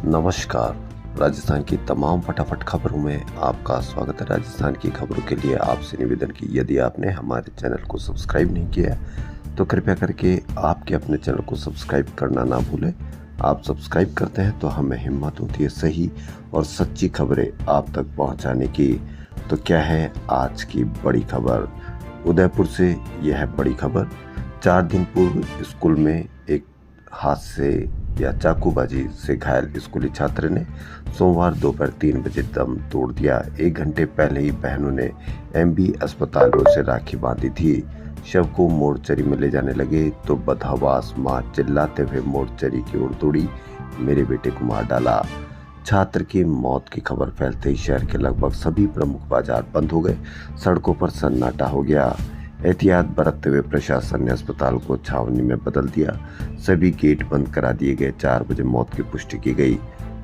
नमस्कार। राजस्थान की तमाम फटाफट खबरों में आपका स्वागत है। राजस्थान की खबरों के लिए आपसे निवेदन की यदि आपने हमारे चैनल को सब्सक्राइब नहीं किया तो कृपया करके आपके अपने चैनल को सब्सक्राइब करना ना भूलें। आप सब्सक्राइब करते हैं तो हमें हिम्मत होती है सही और सच्ची खबरें आप तक पहुंचाने की। तो क्या है आज की बड़ी खबर? उदयपुर से यह है बड़ी खबर। 4 दिन पूर्व स्कूल में एक हादसे या चाकूबाजी से घायल स्कूली छात्र ने सोमवार दोपहर 3 बजे दम तोड़ दिया। 1 घंटे पहले ही बहनों ने एमबी अस्पताल में उसे राखी बांधी थी। शव को मोर्चरी में ले जाने लगे तो बदहवास मां चिल्लाते हुए मोर्चरी की ओर दौड़ी, मेरे बेटे को मार डाला। छात्र की मौत की खबर फैलते ही शहर के लगभग सभी प्रमुख बाजार बंद हो गए, सड़कों पर सन्नाटा हो गया। एहतियात बरतते हुए प्रशासन ने अस्पताल को छावनी में बदल दिया। सभी गेट बंद करा दिए गए। 4 बजे मौत की पुष्टि की गई।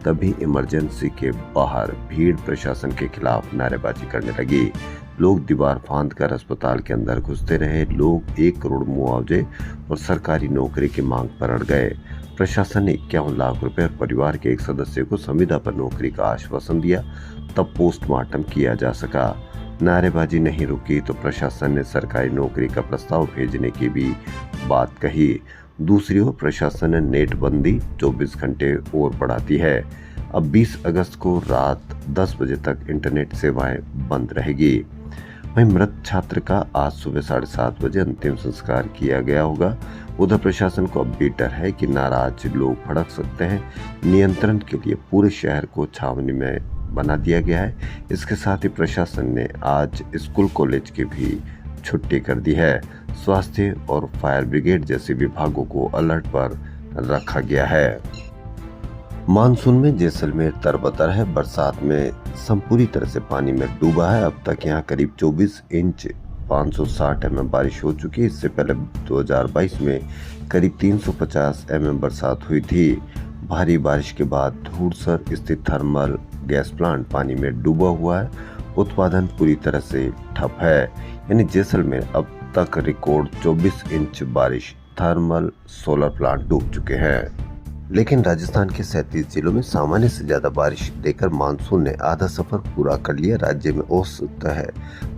तभी इमरजेंसी के बाहर भीड़ प्रशासन के खिलाफ नारेबाजी करने लगी। लोग दीवार फांद कर अस्पताल के अंदर घुसते रहे। लोग 1 करोड़ मुआवजे और सरकारी नौकरी की मांग पर अड़ गए। प्रशासन ने 51 लाख रुपए और परिवार के एक सदस्य को संविदा पर नौकरी का आश्वासन दिया, तब पोस्टमार्टम किया जा सका। नारेबाजी नहीं रुकी तो प्रशासन ने सरकारी नौकरी का प्रस्ताव भेजने की भी बात कही। दूसरी ओर प्रशासन ने नेटबंदी 24 घंटे और बढ़ा दी है। अब 20 अगस्त को रात 10 बजे तक इंटरनेट सेवाएं बंद रहेगी। वहीं मृत छात्र का आज सुबह 7:30 बजे अंतिम संस्कार किया गया होगा। उधर प्रशासन को अब भी डर है कि नाराज लोग भड़क सकते हैं। नियंत्रण के लिए पूरे शहर को छावनी में बना दिया गया है। इसके साथ ही प्रशासन ने आज स्कूल कॉलेज की भी छुट्टी कर दी है। स्वास्थ्य और फायर ब्रिगेड जैसे विभागों को अलर्ट पर रखा गया है। मानसून में जैसलमेर तरबतर है। बरसात में सम पूरी तरह से पानी में डूबा है। अब तक यहाँ करीब 24 इंच 560 mm बारिश हो चुकी है। इससे पहले 2022 में करीब 350 mm बरसात हुई थी। भारी बारिश के बाद धूड़सर स्थित थर्मल गैस प्लांट पानी में डूबा हुआ है। उत्पादन पूरी तरह से ठप है। यानी जैसलमेर अब तक रिकॉर्ड 24 इंच बारिश थर्मल सोलर प्लांट डूब चुके हैं। लेकिन राजस्थान के 37 जिलों में सामान्य से ज्यादा बारिश देकर मानसून ने आधा सफर पूरा कर लिया। राज्य में औसत है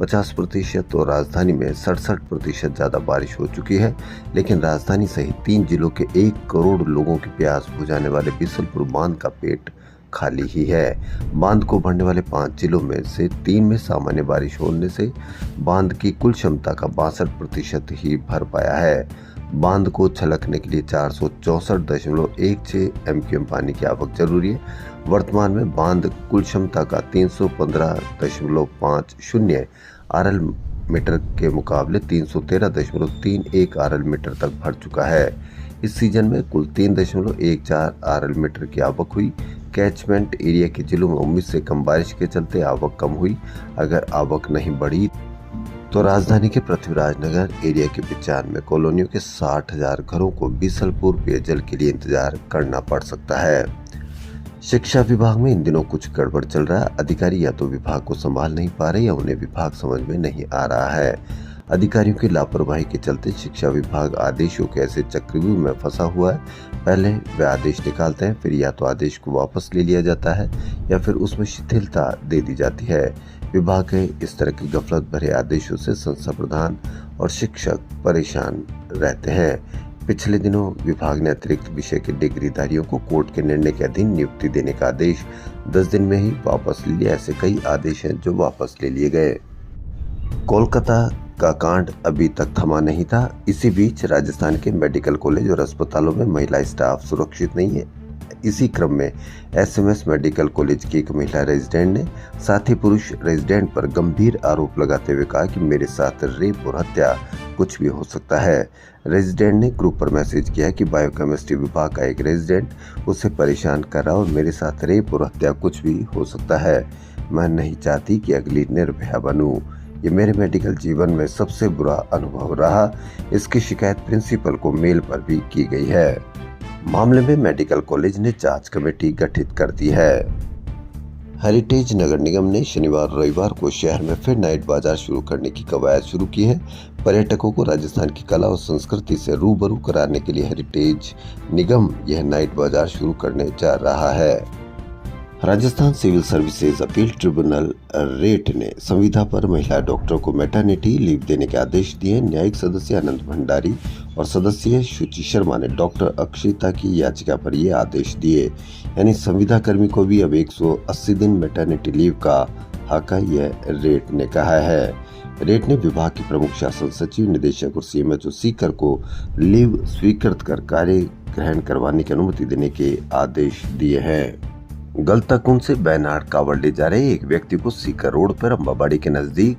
50% और राजधानी में 67% ज्यादा बारिश हो चुकी है। लेकिन राजधानी सहित 3 जिलों के 1 करोड़ लोगों की प्यास बुझाने वाले बिसलपुर बांध का पेट खाली ही है। बांध को भरने वाले 5 जिलों में से 3 में सामान्य बारिश होने से बांध की कुल क्षमता का 62% ही भर पाया है। बांध को छलकने के लिए 464.16 MQM पानी की आवक जरूरी है। वर्तमान में बांध कुल क्षमता का 315.50 RL मीटर के मुकाबले 313.31 RL मीटर तक भर चुका है। इस सीजन में कुल 3.14 RL मीटर की आवक हुई। कैचमेंट एरिया के जिलों में उम्मीद से कम बारिश के चलते आवक कम हुई। अगर आवक नहीं बढ़ी तो राजधानी के पृथ्वीराज नगर एरिया के 95 कॉलोनियों के 60,000 घरों को बिसलपुर पेयजल के लिए इंतजार करना पड़ सकता है। शिक्षा विभाग में इन दिनों कुछ गड़बड़ चल रहा है। अधिकारी या तो विभाग को संभाल नहीं पा रहे या उन्हें विभाग समझ में नहीं आ रहा है। अधिकारियों की लापरवाही के चलते शिक्षा विभाग आदेशों के ऐसे चक्रव्यूह में फंसा हुआ है। पहले वे आदेश निकालते हैं, फिर या तो आदेश को वापस ले लिया जाता है या फिर उसमें शिथिलता दे दी जाती है। विभाग के इस तरह की गफलत भरे आदेशों से संस्था प्रधान और शिक्षक परेशान रहते हैं। पिछले दिनों विभाग ने अतिरिक्त विषय के डिग्रीधारियों को कोर्ट के निर्णय के अधीन नियुक्ति देने का आदेश 10 दिन में ही वापस ले लिया। ऐसे कई आदेश हैं जो वापस ले लिए गए। कोलकाता का कांड अभी तक थमा नहीं था। इसी बीच राजस्थान के मेडिकल कॉलेज और अस्पतालों में महिला स्टाफ सुरक्षित नहीं है। इसी क्रम में SMS मेडिकल कॉलेज की एक महिला रेजिडेंट ने साथी पुरुष रेजिडेंट पर गंभीर आरोप लगाते हुए कहा कि मेरे साथ रेप और हत्या कुछ भी हो सकता है। रेजिडेंट ने ग्रुप पर मैसेज किया कि बायोकेमिस्ट्री विभाग का एक रेजिडेंट उसे परेशान कर रहा और मेरे साथ रेप और हत्या कुछ भी हो सकता है। मैं नहीं चाहती कि अगली निर्भया बनूं। ये मेरे मेडिकल जीवन में सबसे बुरा अनुभव रहा। इसकी शिकायत प्रिंसिपल को मेल पर भी की गई है। मामले में मेडिकल कॉलेज ने जांच कमेटी गठित कर दी है। हेरिटेज नगर निगम ने शनिवार रविवार को शहर में फिर नाइट बाजार शुरू करने की कवायद शुरू की है। पर्यटकों को राजस्थान की कला और संस्कृति से रूबरू कराने के लिए हेरिटेज निगम यह नाइट बाजार शुरू करने जा रहा है। Rajasthan civil services appeal tribunal रेट ने संविदा पर महिला डॉक्टरों को मैटरनिटी लीव देने के आदेश दिए। न्यायिक सदस्य अनंत भंडारी और सदस्य शुचि शर्मा ने डॉक्टर अक्षिता की याचिका पर ये आदेश दिए। यानी संविदा कर्मी को भी अब 180 दिन मैटरनिटी लीव का हक है, यह रेट ने कहा है। रेट ने विभाग के प्रमुख शासन सचिव, निदेशक और सीएमएचओ सीकर को लीव स्वीकृत कर कार्य ग्रहण करवाने की अनुमति देने के आदेश दिए हैं। गलताकुंड से बैनाड कावड़ ले जा रहे एक व्यक्ति को सीकर रोड पर अम्बाबाड़ी के नजदीक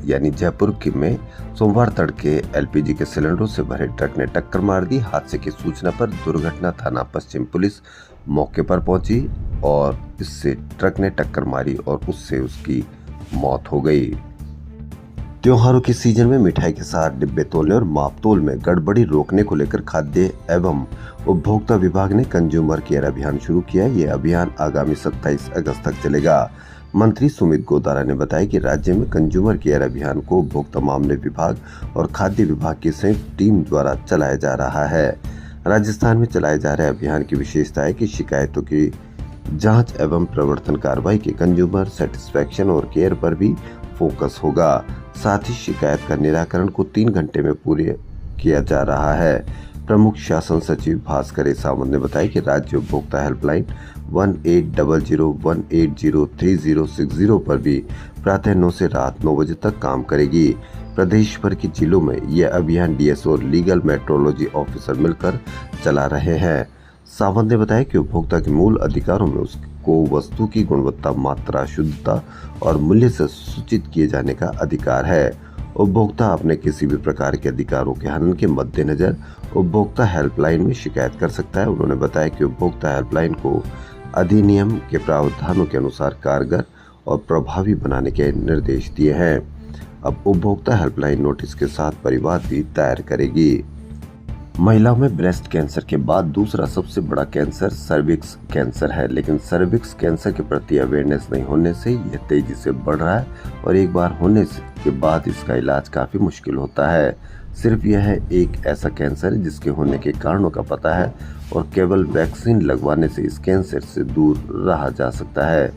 यानी जयपुर में सोमवार तड़के एलपीजी के सिलेंडरों से भरे ट्रक ने टक्कर मार दी। हादसे की सूचना पर दुर्घटना थाना पश्चिम पुलिस मौके पर पहुंची और इससे ट्रक ने टक्कर मारी और उससे उसकी मौत हो गई। त्योहारों के सीजन में मिठाई के साथ डिब्बे तोलने और माप तोल में गड़बड़ी रोकने को लेकर खाद्य एवं उपभोक्ता विभाग ने कंज्यूमर केयर अभियान शुरू किया। यह अभियान आगामी 27 अगस्त तक चलेगा। मंत्री सुमित गोदारा ने बताया कि राज्य में कंज्यूमर केयर अभियान को उपभोक्ता मामले विभाग और खाद्य विभाग की संयुक्त टीम द्वारा चलाया जा रहा है। राजस्थान में चलाए जा रहे अभियान की विशेषता है कि शिकायतों की जाँच एवं प्रवर्तन कार्रवाई के कंज्यूमर सेटिस्फेक्शन और केयर पर भी फोकस होगा। साथ ही शिकायत का निराकरण को 3 घंटे में पूरे किया जा रहा है। प्रमुख शासन सचिव भास्कर सावंत ने बताया कि राज्य उपभोक्ता हेल्पलाइन 1800-180-3060 पर भी प्रातः 9 से रात 9 बजे तक काम करेगी। प्रदेश भर की जिलों में यह अभियान डीएसओ और लीगल मेट्रोलॉजी ऑफिसर मिलकर चला रहे हैं। सावंत ने बताया कि उपभोक्ता के मूल अधिकारों में उसको वस्तु की गुणवत्ता, मात्रा, शुद्धता और मूल्य से सूचित किए जाने का अधिकार है। उपभोक्ता अपने किसी भी प्रकार के अधिकारों के हनन के मद्देनजर उपभोक्ता हेल्पलाइन में शिकायत कर सकता है। उन्होंने बताया कि उपभोक्ता हेल्पलाइन को अधिनियम के प्रावधानों के अनुसार कारगर और प्रभावी बनाने के निर्देश दिए हैं। अब उपभोक्ता हेल्पलाइन नोटिस के साथ परिवाद भी दायर करेगी। महिलाओं में ब्रेस्ट कैंसर के बाद दूसरा सबसे बड़ा कैंसर सर्विक्स कैंसर है, लेकिन सर्विक्स कैंसर के प्रति अवेयरनेस नहीं होने से यह तेजी से बढ़ रहा है और एक बार होने के बाद इसका इलाज काफी मुश्किल होता है। सिर्फ यह एक ऐसा कैंसर है जिसके होने के कारणों का पता है और केवल वैक्सीन लगवाने से इस कैंसर से दूर रहा जा सकता है।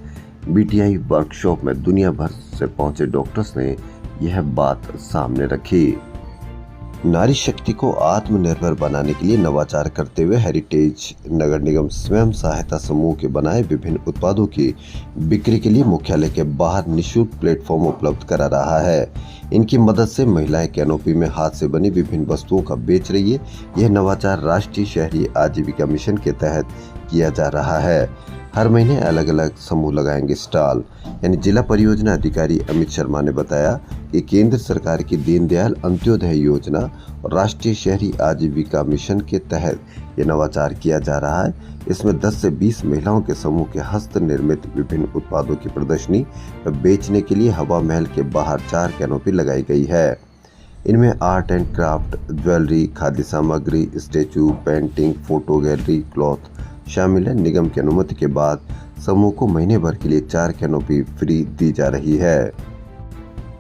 बीटीआई वर्कशॉप में दुनिया भर से पहुंचे डॉक्टर्स ने यह बात सामने रखी। नारी शक्ति को आत्मनिर्भर बनाने के लिए नवाचार करते हुए हेरिटेज नगर निगम स्वयं सहायता समूह के बनाए विभिन्न उत्पादों की बिक्री के लिए मुख्यालय के बाहर निःशुल्क प्लेटफॉर्म उपलब्ध करा रहा है। इनकी मदद से महिलाएं कैनोपी में हाथ से बनी विभिन्न वस्तुओं का बेच रही है। यह नवाचार राष्ट्रीय शहरी आजीविका मिशन के तहत किया जा रहा है। हर महीने अलग अलग समूह लगाएंगे स्टॉल। यानी जिला परियोजना अधिकारी अमित शर्मा ने बताया कि केंद्र सरकार की दीनदयाल अंत्योदय योजना और राष्ट्रीय शहरी आजीविका मिशन के तहत ये नवाचार किया जा रहा है। इसमें 10 से 20 महिलाओं के समूह के हस्त निर्मित विभिन्न उत्पादों की प्रदर्शनी बेचने के लिए हवा महल के बाहर 4 कैनोपी लगाई गई है। इनमें आर्ट एंड क्राफ्ट, ज्वेलरी, खाद्य सामग्री, statue, painting, photo gallery, cloth शामिल है। निगम की अनुमति के बाद समूह को महीने भर के लिए 4 कैनोपी फ्री दी जा रही है।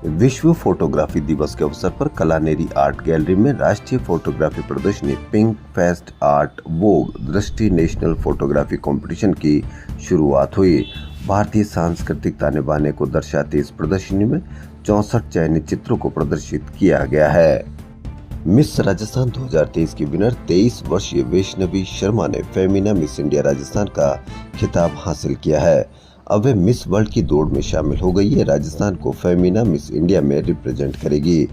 विश्व फोटोग्राफी दिवस के अवसर पर कलानेरी आर्ट गैलरी में राष्ट्रीय फोटोग्राफी प्रदर्शनी पिंक फेस्ट आर्ट वोग दृष्टि नेशनल फोटोग्राफी कंपटीशन की शुरुआत हुई। भारतीय सांस्कृतिक ताने बाने को दर्शाती इस प्रदर्शनी में 64 चयनित चित्रों को प्रदर्शित किया गया है। मिस राजस्थान 2023 की विनर 23 वर्षीय वैष्णवी शर्मा ने फेमिना मिस इंडिया राजस्थान का खिताब हासिल किया है। अब वे मिस वर्ल्ड की दौड़ में शामिल हो गई है। राजस्थान को फेमिना मिस इंडिया में रिप्रेजेंट करेगी।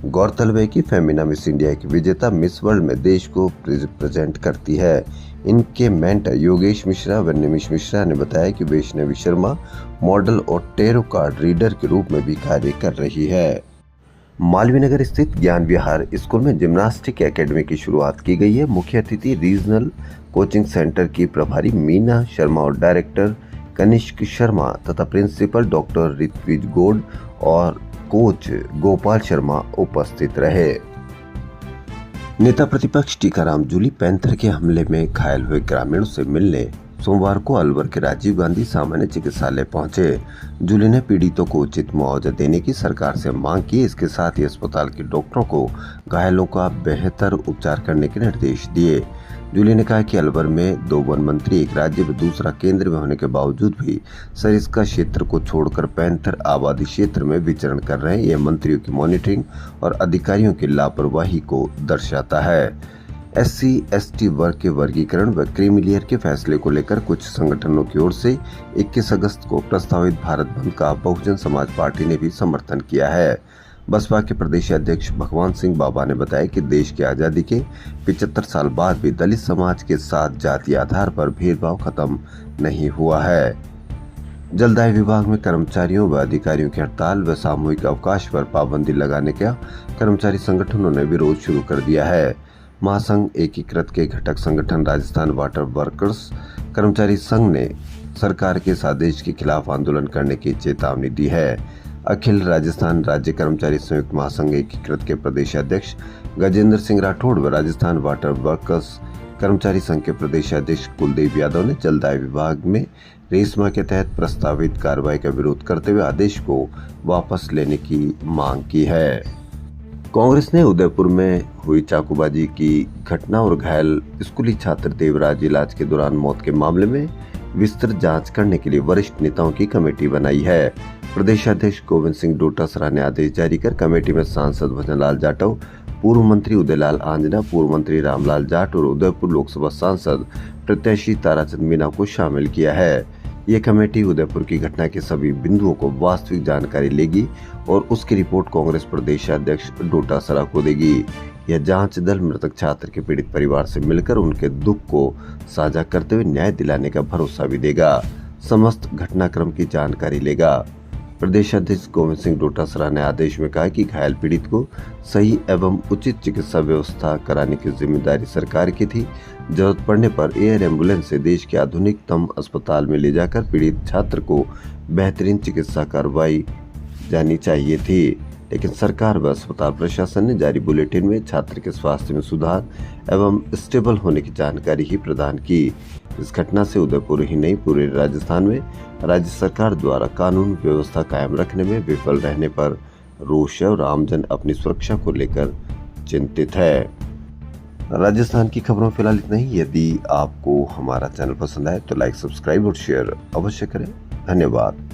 गौरतलब है कि फेमिना मिस इंडिया की विजेता मिस वर्ल्ड में देश को रिप्रेजेंट करती है। इनके मेंटर योगेश मिश्रा व निमिष मिश्रा ने बताया कि वैष्णवी शर्मा मॉडल और टेरो कार्ड रीडर के रूप में भी कार्य कर रही है। मालवीय नगर स्थित ज्ञान विहार स्कूल में जिम्नास्टिक एकेडमी की शुरुआत की गई है। मुख्य अतिथि रीजनल कोचिंग सेंटर की प्रभारी मीना शर्मा और डायरेक्टर कनिष्क शर्मा तथा प्रिंसिपल डॉक्टर ऋत्विज गौड़ और कोच गोपाल शर्मा उपस्थित रहे। नेता प्रतिपक्ष टीकाराम जूली पैंथर के हमले में घायल हुए ग्रामीणों से मिलने सोमवार को अलवर के राजीव गांधी सामान्य चिकित्सालय पहुंचे। जूली ने पीड़ितों को उचित मुआवजा देने की सरकार से मांग की। इसके साथ ही अस्पताल के डॉक्टरों को घायलों का बेहतर उपचार करने के निर्देश दिए। जूली ने कहा कि अलवर में 2 वन मंत्री, एक राज्य व दूसरा केंद्र में होने के बावजूद भी सरिस्का क्षेत्र को छोड़कर पैंथर आबादी क्षेत्र में विचरण कर रहे हैं। यह मंत्रियों की मॉनिटरिंग और अधिकारियों की लापरवाही को दर्शाता है। SC/ST वर्ग के वर्गीकरण व क्रीमी लेयर के फैसले को लेकर कुछ संगठनों की ओर से 21 अगस्त को प्रस्तावित भारत बंद का बहुजन समाज पार्टी ने भी समर्थन किया है। बसपा के प्रदेश अध्यक्ष भगवान सिंह बाबा ने बताया कि देश की आजादी के 75 साल बाद भी दलित समाज के साथ जातीय आधार पर भेदभाव खत्म नहीं हुआ है। जलदाय विभाग में कर्मचारियों व अधिकारियों की हड़ताल व सामूहिक अवकाश पर पाबंदी लगाने का कर्मचारी संगठनों ने विरोध शुरू कर दिया है। महासंघ एकीकृत के घटक संगठन राजस्थान वाटर वर्कर्स कर्मचारी संघ ने सरकार के इस आदेश के खिलाफ आंदोलन करने की चेतावनी दी है। अखिल राजस्थान राज्य कर्मचारी संयुक्त महासंघ एकीकृत के प्रदेश अध्यक्ष गजेंद्र सिंह राठौड़ व राजस्थान वाटर वर्कर्स कर्मचारी संघ के प्रदेश अध्यक्ष कुलदीप यादव ने जलदाय विभाग में रेशमा के तहत प्रस्तावित कार्रवाई का विरोध करते हुए आदेश को वापस लेने की मांग की है। कांग्रेस ने उदयपुर में हुई चाकूबाजी की घटना और घायल स्कूली छात्र देवराज इलाज के दौरान मौत के मामले में विस्तृत जांच करने के लिए वरिष्ठ नेताओं की कमेटी बनाई है। प्रदेश अध्यक्ष गोविंद सिंह डोटासरा ने आदेश जारी कर कमेटी में सांसद भजनलाल जाटव, पूर्व मंत्री उदयलाल आंजना, पूर्व मंत्री रामलाल जाट और उदयपुर लोकसभा सांसद प्रत्याशी ताराचंद मीणा को शामिल किया है। ये कमेटी उदयपुर की घटना के सभी बिंदुओं को वास्तविक जानकारी लेगी और उसकी रिपोर्ट कांग्रेस प्रदेश अध्यक्ष डोटासरा को देगी। यह जांच दल मृतक छात्र के पीड़ित परिवार से मिलकर उनके दुख को साझा करते हुए न्याय दिलाने का भरोसा भी देगा। समस्त घटनाक्रम की जानकारी लेगा। प्रदेश अध्यक्ष गोविंद सिंह डोटासरा ने आदेश में कहा कि घायल पीड़ित को सही एवं उचित चिकित्सा व्यवस्था कराने की जिम्मेदारी सरकार की थी। जरूरत पड़ने पर एयर एम्बुलेंस से देश के आधुनिकतम अस्पताल में ले जाकर पीड़ित छात्र को बेहतरीन चिकित्सा करवाई जानी चाहिए थी, लेकिन सरकार व अस्पताल प्रशासन ने जारी बुलेटिन में छात्र के स्वास्थ्य में सुधार एवं स्टेबल होने की जानकारी ही प्रदान की। इस घटना से उदयपुर ही नहीं पूरे राजस्थान में राज्य सरकार द्वारा कानून व्यवस्था कायम रखने में विफल रहने पर रोष है और आमजन अपनी सुरक्षा को लेकर चिंतित है। राजस्थान की खबरों फिलहाल इतना ही। यदि आपको हमारा चैनल पसंद आए तो लाइक, सब्सक्राइब और शेयर अवश्य करें। धन्यवाद।